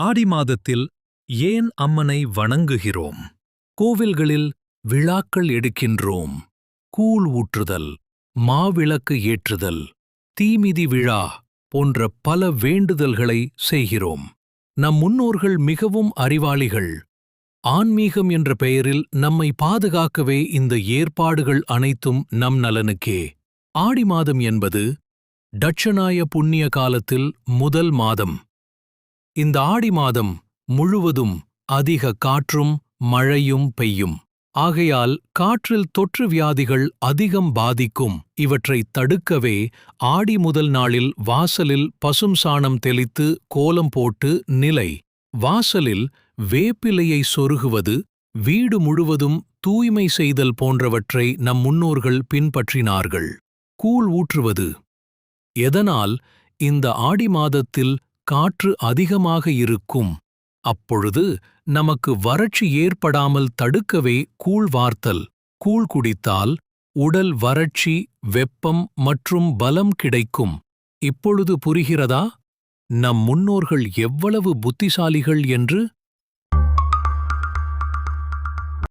ஆடி மாதத்தில் ஏன் அம்மனை வணங்குகிறோம்? கோவில்களில் விழாக்கள் எடுக்கின்றோம். கூழ் ஊற்றுதல், மாவிளக்கு ஏற்றுதல், தீமிதி விழா போன்ற பல வேண்டுதல்களை செய்கிறோம். நம் முன்னோர்கள் மிகவும் அறிவாளிகள். ஆன்மீகம் என்ற பெயரில் நம்மை பாதுகாக்கவே இந்த ஏற்பாடுகள் அனைத்தும் நம் நலனுக்கே. ஆடி மாதம் என்பது தட்சணாய புண்ணிய காலத்தில் முதல் மாதம். இந்த ஆடி மாதம் முழுவதும் அதிக காற்றும் மழையும் பெய்யும். ஆகையால் காற்றில் தொற்று வியாதிகள் அதிகம் பாதிக்கும். இவற்றை தடுக்கவே ஆடி முதல் நாளில் வாசலில் பசும் சாணம் தெளித்து கோலம் போட்டு வாசலில் வேப்பிலையை சொருகுவது, வீடு முழுவதும் தூய்மை செய்தல் போன்றவற்றை நம் முன்னோர்கள் பின்பற்றினார்கள். கூழ் ஊற்றுவது. எதனால் இந்த ஆடி மாதத்தில் காற்று அதிகமாக இருக்கும்? அப்பொழுது நமக்கு வறட்சி ஏற்படாமல் தடுக்கவே கூழ் வார்த்தல். கூழ் குடித்தால் உடல் வறட்சி, வெப்பம் மற்றும் பலம் கிடைக்கும். இப்பொழுது புரிகிறதா நம் முன்னோர்கள் எவ்வளவு புத்திசாலிகள் என்று?